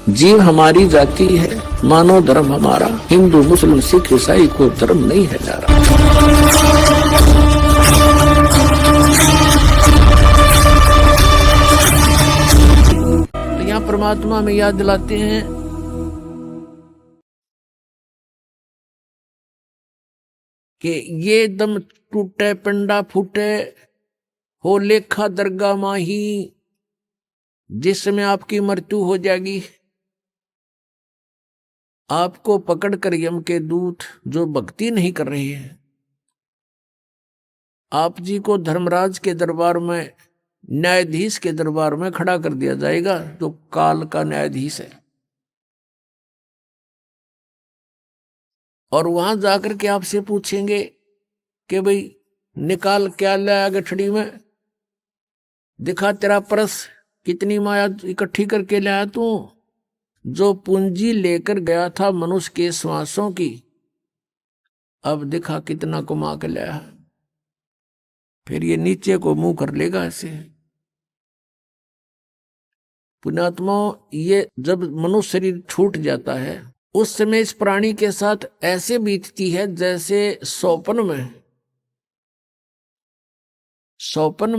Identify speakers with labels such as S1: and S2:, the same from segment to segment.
S1: जीव हमारी जाति है, मानो धर्म हमारा, हिंदू मुस्लिम सिख ईसाई को धर्म नहीं है जा रहा। तो यहाँ परमात्मा में याद दिलाते हैं कि ये दम टूटे पिंडा फूटे हो लेखा दरगाह माही, जिसमें आपकी मृत्यु हो जाएगी, आपको पकड़कर यम के दूत जो भक्ति नहीं कर रहे हैं, आप जी को धर्मराज के दरबार में, न्यायाधीश के दरबार में खड़ा कर दिया जाएगा, जो काल का न्यायाधीश है। और वहां जाकर के आपसे पूछेंगे कि भाई निकाल क्या लाया गठड़ी में, दिखा तेरा परस, कितनी माया इकट्ठी करके लाया तू, जो पूंजी लेकर गया था मनुष्य के श्वासों की, अब दिखा कितना कमा के लाया। फिर ये नीचे को मुंह कर लेगा ऐसे। पुण्यात्मा, ये जब मनुष्य शरीर छूट जाता है उस समय इस प्राणी के साथ ऐसे बीतती है जैसे सौपन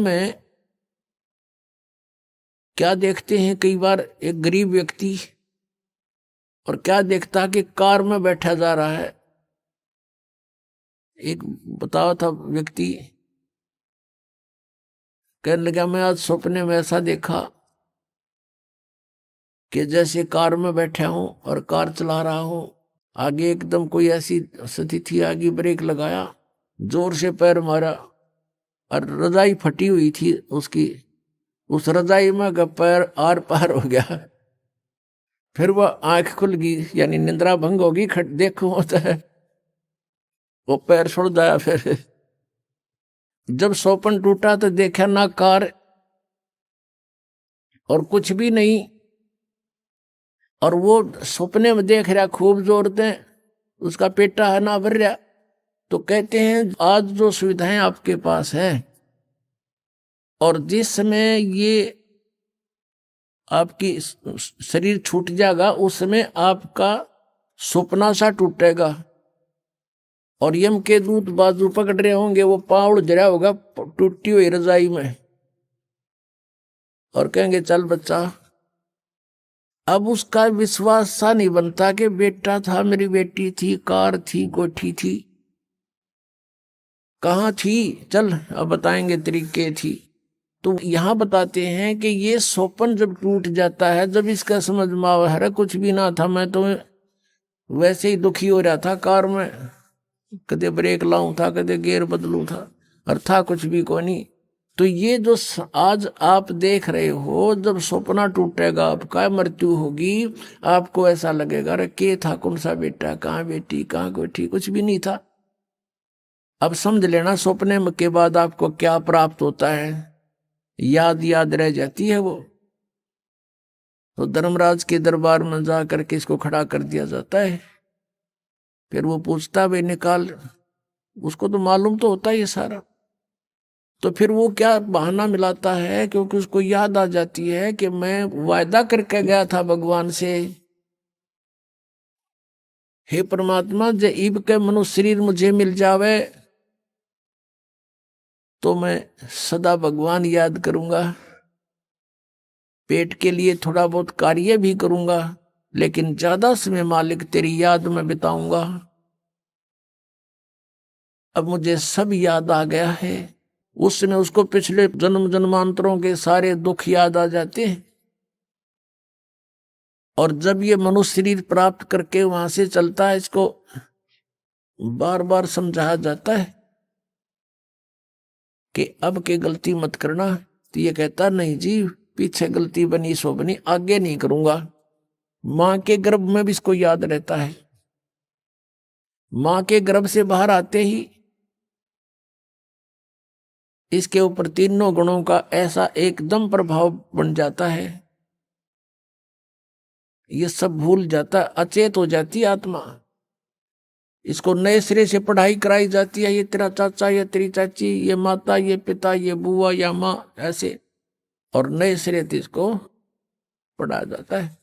S1: में क्या देखते हैं कई बार, एक गरीब व्यक्ति और क्या देखता कि कार में बैठा जा रहा है। एक बताया था व्यक्ति, कहने लगा मैं आज सपने में ऐसा देखा कि जैसे कार में बैठा हूं और कार चला रहा हूं, आगे एकदम कोई ऐसी स्थिति थी, आगे ब्रेक लगाया, जोर से पैर मारा और रजाई फटी हुई थी उसकी, उस रजाई में का पैर आर पार हो गया। फिर वह आंख खुल गई, यानी निंद्रा भंग होगी, देखो होता है वो पैर छोड़ दिया। फिर जब सौपन टूटा तो देखा ना कार और कुछ भी नहीं, और वो सपने में देख रहा खूब जोर दे, उसका पेटा है ना भर रहा। तो कहते हैं आज जो सुविधाएं आपके पास है और जिस समय ये आपकी शरीर छूट जाएगा उस समय आपका सपना सा टूटेगा और यम के दूत बाजू पकड़ रहे होंगे, वो पाँव जरा होगा टूटी हुई रजाई में और कहेंगे चल बच्चा। अब उसका विश्वास सा नहीं बनता कि बेटा था, मेरी बेटी थी, कार थी, कोठी थी, कहाँ थी, चल अब बताएंगे तरीके थी। तो यहां बताते हैं कि ये सौपन जब टूट जाता है, जब इसका समझ में आवा है कुछ भी ना था, मैं तो वैसे ही दुखी हो रहा था कार में, कदे ब्रेक लाऊं था, कदे गियर बदलूं था, और था कुछ भी को नहीं। तो ये जो आज आप देख रहे हो, जब सपना टूटेगा, आपका मृत्यु होगी, आपको ऐसा लगेगा अरे के था, कौन सा बेटा, कहाँ बेटी, कहाँ कोठी, कुछ भी नहीं था। अब समझ लेना सपने के बाद आपको क्या प्राप्त होता है, याद रह जाती है वो। तो धर्मराज के दरबार में जाकर के इसको खड़ा कर दिया जाता है। फिर वो पूछता भाई निकाल, उसको तो मालूम तो होता है ये सारा। तो फिर वो क्या बहाना मिलाता है, क्योंकि उसको याद आ जाती है कि मैं वायदा करके गया था भगवान से, हे परमात्मा जब के मनुष्य शरीर मुझे मिल जावे तो मैं सदा भगवान याद करूंगा, पेट के लिए थोड़ा बहुत कार्य भी करूंगा, लेकिन ज्यादा समय मालिक तेरी याद में बिताऊंगा। अब मुझे सब याद आ गया है। उस समय उसको पिछले जन्म जन्मांतरों के सारे दुख याद आ जाते हैं, और जब ये मनुष्य शरीर प्राप्त करके वहां से चलता है, इसको बार बार समझाया जाता है कि अब के गलती मत करना। तो ये कहता नहीं जी, पीछे गलती बनी सो बनी, आगे नहीं करूंगा। मां के गर्भ में भी इसको याद रहता है। मां के गर्भ से बाहर आते ही इसके ऊपर तीनों गुणों का ऐसा एकदम प्रभाव बन जाता है, ये सब भूल जाता, अचेत हो जाती आत्मा। इसको नए सिरे से पढ़ाई कराई जाती है, ये तेरा चाचा, ये तेरी चाची, ये माता, ये पिता, ये बुआ या माँ, ऐसे, और नए सिरे से इसको पढ़ाया जाता है।